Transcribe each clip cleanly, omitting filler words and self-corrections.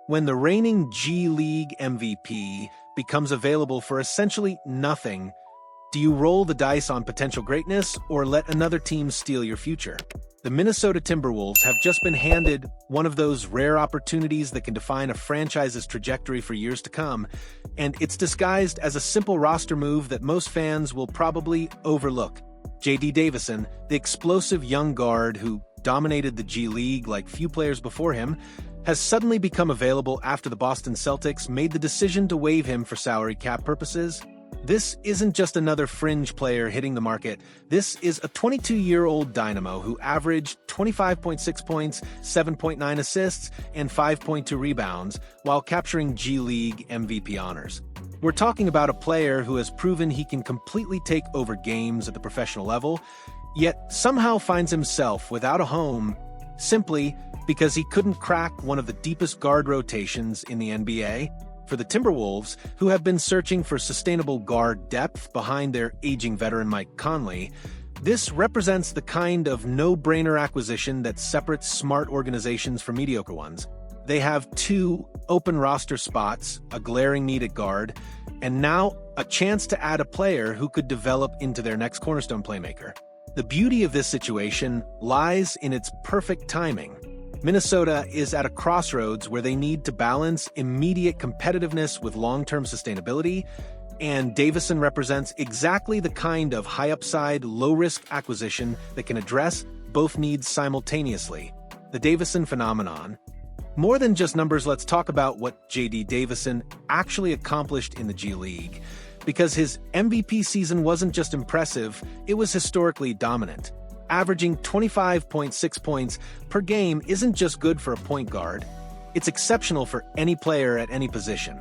When the reigning G League MVP becomes available for essentially nothing, do you roll the dice on potential greatness or let another team steal your future? The Minnesota Timberwolves have just been handed one of those rare opportunities that can define a franchise's trajectory for years to come, and it's disguised as a simple roster move that most fans will probably overlook. JD Davison, the explosive young guard who dominated the G League like few players before him, has suddenly become available after the Boston Celtics made the decision to waive him for salary cap purposes. This isn't just another fringe player hitting the market. This is a 22-year-old dynamo who averaged 25.6 points, 7.9 assists, and 5.2 rebounds while capturing G League MVP honors. We're talking about a player who has proven he can completely take over games at the professional level, yet somehow finds himself without a home simply because he couldn't crack one of the deepest guard rotations in the NBA. For the Timberwolves, who have been searching for sustainable guard depth behind their aging veteran Mike Conley, this represents the kind of no-brainer acquisition that separates smart organizations from mediocre ones. They have 2 open roster spots, a glaring need at guard, and now a chance to add a player who could develop into their next cornerstone playmaker. The beauty of this situation lies in its perfect timing. Minnesota is at a crossroads where they need to balance immediate competitiveness with long-term sustainability, and Davidson represents exactly the kind of high-upside, low-risk acquisition that can address both needs simultaneously. The Davidson phenomenon. More than just numbers, let's talk about what JD Davison actually accomplished in the G League, because his MVP season wasn't just impressive, it was historically dominant. Averaging 25.6 points per game isn't just good for a point guard, it's exceptional for any player at any position.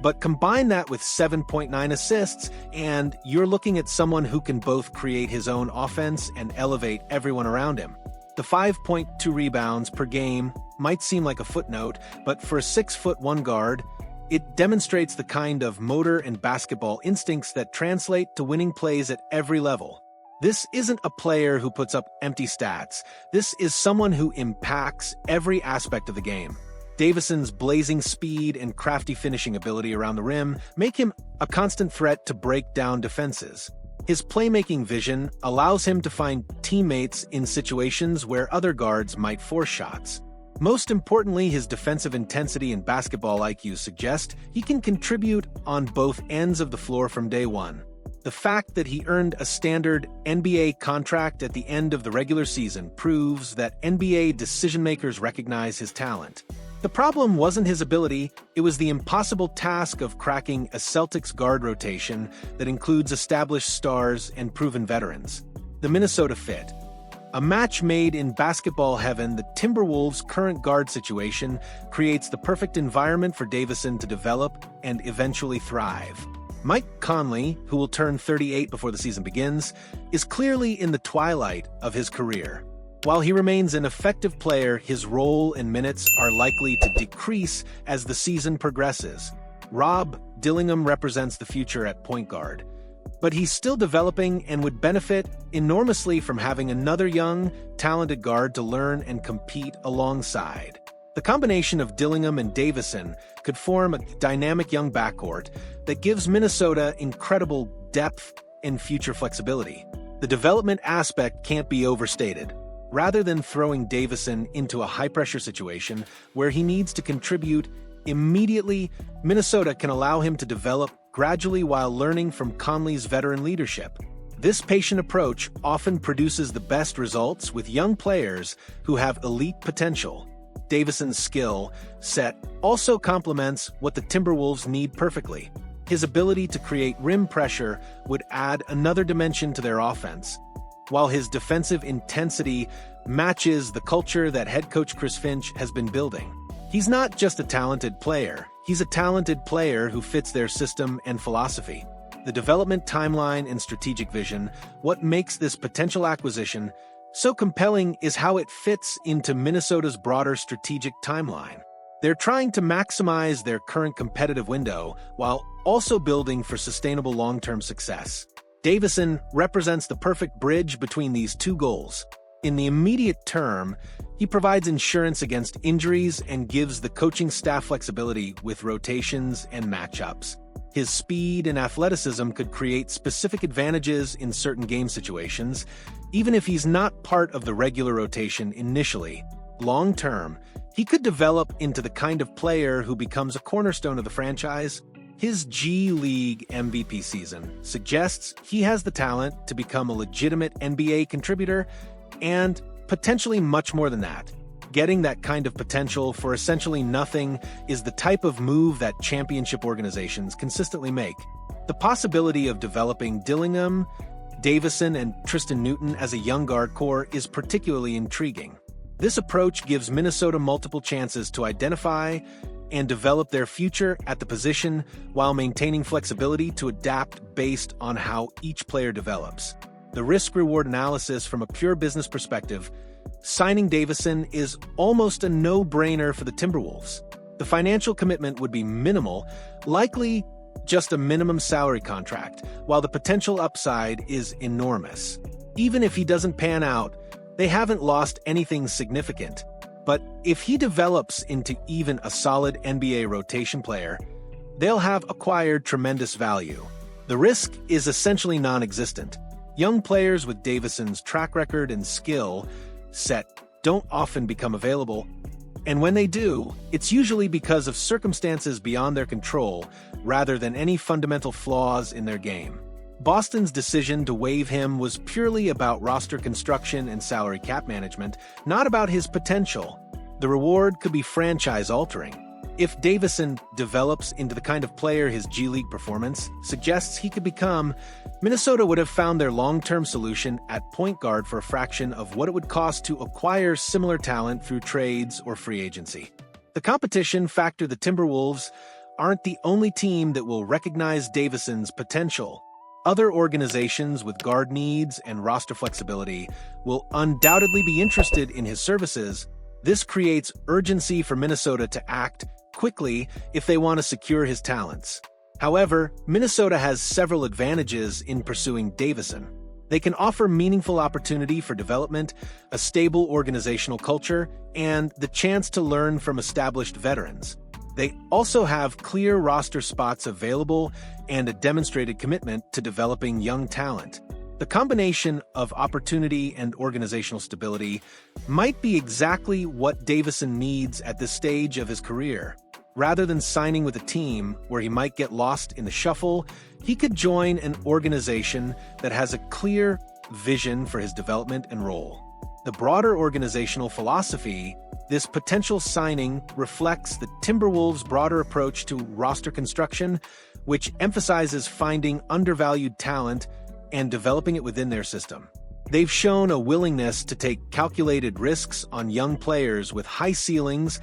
But combine that with 7.9 assists, and you're looking at someone who can both create his own offense and elevate everyone around him. The 5.2 rebounds per game might seem like a footnote, but for a 6'1" guard, it demonstrates the kind of motor and basketball instincts that translate to winning plays at every level. This isn't a player who puts up empty stats. This is someone who impacts every aspect of the game. Davison's blazing speed and crafty finishing ability around the rim make him a constant threat to break down defenses. His playmaking vision allows him to find teammates in situations where other guards might force shots. Most importantly, his defensive intensity and basketball IQ suggest he can contribute on both ends of the floor from day one. The fact that he earned a standard NBA contract at the end of the regular season proves that NBA decision-makers recognize his talent. The problem wasn't his ability, it was the impossible task of cracking a Celtics guard rotation that includes established stars and proven veterans. The Minnesota fit. A match made in basketball heaven, the Timberwolves' current guard situation creates the perfect environment for Davidson to develop and eventually thrive. Mike Conley, who will turn 38 before the season begins, is clearly in the twilight of his career. While he remains an effective player, his role and minutes are likely to decrease as the season progresses. Rob Dillingham represents the future at point guard, but he's still developing and would benefit enormously from having another young, talented guard to learn and compete alongside. The combination of Dillingham and Davison could form a dynamic young backcourt that gives Minnesota incredible depth and future flexibility. The development aspect can't be overstated. Rather than throwing Davison into a high-pressure situation where he needs to contribute immediately, Minnesota can allow him to develop gradually while learning from Conley's veteran leadership. This patient approach often produces the best results with young players who have elite potential. Davison's skill set also complements what the Timberwolves need perfectly. His ability to create rim pressure would add another dimension to their offense, while his defensive intensity matches the culture that head coach Chris Finch has been building. He's not just a talented player, he's a talented player who fits their system and philosophy. The development timeline and strategic vision, what makes this potential acquisition so compelling is how it fits into Minnesota's broader strategic timeline. They're trying to maximize their current competitive window while also building for sustainable long-term success. Davison represents the perfect bridge between these two goals. In the immediate term, He provides insurance against injuries and gives the coaching staff flexibility with rotations and matchups. His speed and athleticism could create specific advantages in certain game situations, even if he's not part of the regular rotation initially. Long-term, he could develop into the kind of player who becomes a cornerstone of the franchise. His G League MVP season suggests he has the talent to become a legitimate NBA contributor and potentially much more than that. Getting that kind of potential for essentially nothing is the type of move that championship organizations consistently make. The possibility of developing Dillingham, Davison, and Tristan Newton as a young guard core is particularly intriguing. This approach gives Minnesota multiple chances to identify and develop their future at the position while maintaining flexibility to adapt based on how each player develops. The risk-reward analysis from a pure business perspective, signing Davidson is almost a no-brainer for the Timberwolves. The financial commitment would be minimal, likely just a minimum salary contract, while the potential upside is enormous. Even if he doesn't pan out, they haven't lost anything significant. But if he develops into even a solid NBA rotation player, they'll have acquired tremendous value. The risk is essentially non-existent. Young players with Davidson's track record and skill set don't often become available, and when they do, it's usually because of circumstances beyond their control rather than any fundamental flaws in their game. Boston's decision to waive him was purely about roster construction and salary cap management, not about his potential. The reward could be franchise-altering. If Davidson develops into the kind of player his G League performance suggests he could become, Minnesota would have found their long-term solution at point guard for a fraction of what it would cost to acquire similar talent through trades or free agency. The competition factor: the Timberwolves aren't the only team that will recognize Davidson's potential. Other organizations with guard needs and roster flexibility will undoubtedly be interested in his services. This creates urgency for Minnesota to act quickly if they want to secure his talents. However, Minnesota has several advantages in pursuing Davidson. They can offer meaningful opportunity for development, a stable organizational culture, and the chance to learn from established veterans. They also have clear roster spots available and a demonstrated commitment to developing young talent. The combination of opportunity and organizational stability might be exactly what Davidson needs at this stage of his career. Rather than signing with a team where he might get lost in the shuffle, he could join an organization that has a clear vision for his development and role. The broader organizational philosophy: this potential signing reflects the Timberwolves' broader approach to roster construction, which emphasizes finding undervalued talent and developing it within their system. They've shown a willingness to take calculated risks on young players with high ceilings,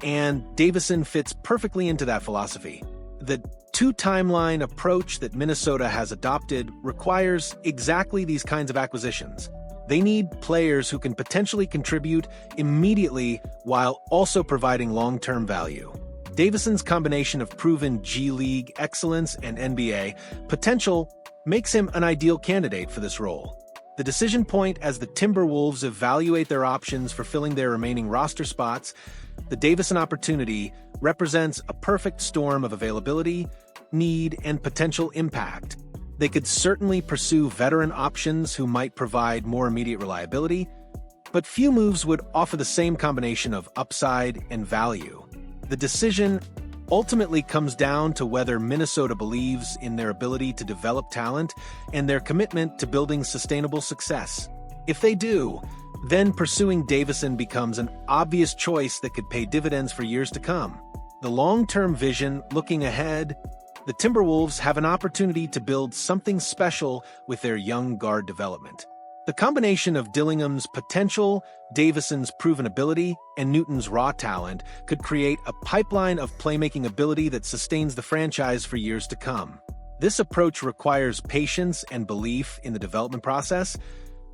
and Davidson fits perfectly into that philosophy. The two-timeline approach that Minnesota has adopted requires exactly these kinds of acquisitions. They need players who can potentially contribute immediately while also providing long-term value. Davidson's combination of proven G League excellence and NBA potential makes him an ideal candidate for this role. The decision point as the Timberwolves evaluate their options for filling their remaining roster spots, the Davison opportunity represents a perfect storm of availability, need, and potential impact. They could certainly pursue veteran options who might provide more immediate reliability, but few moves would offer the same combination of upside and value. The decision ultimately comes down to whether Minnesota believes in their ability to develop talent and their commitment to building sustainable success. If they do, then pursuing Davidson becomes an obvious choice that could pay dividends for years to come. The long-term vision: looking ahead, the Timberwolves have an opportunity to build something special with their young guard development. The combination of Dillingham's potential, Davidson's proven ability, and Newton's raw talent could create a pipeline of playmaking ability that sustains the franchise for years to come. This approach requires patience and belief in the development process,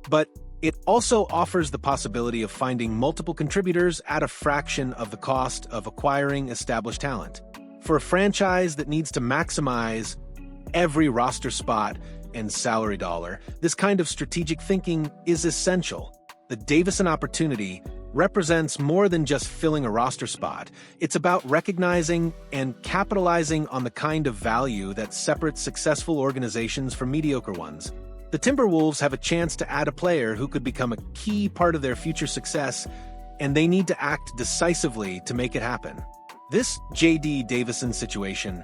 but it also offers the possibility of finding multiple contributors at a fraction of the cost of acquiring established talent. For a franchise that needs to maximize every roster spot and salary dollar, this kind of strategic thinking is essential. The Davidson opportunity represents more than just filling a roster spot. It's about recognizing and capitalizing on the kind of value that separates successful organizations from mediocre ones. The Timberwolves have a chance to add a player who could become a key part of their future success, and they need to act decisively to make it happen. This JD Davison situation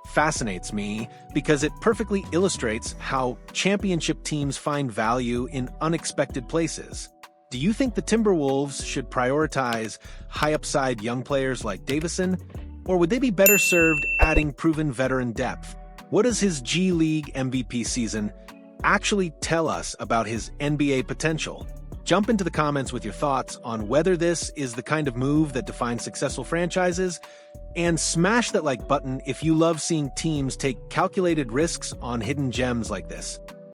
fascinates me because it perfectly illustrates how championship teams find value in unexpected places. Do you think the Timberwolves should prioritize high-upside young players like Davidson, or would they be better served adding proven veteran depth? What does his G League MVP season actually tell us about his NBA potential? Jump into the comments with your thoughts on whether this is the kind of move that defines successful franchises, and smash that like button if you love seeing teams take calculated risks on hidden gems like this.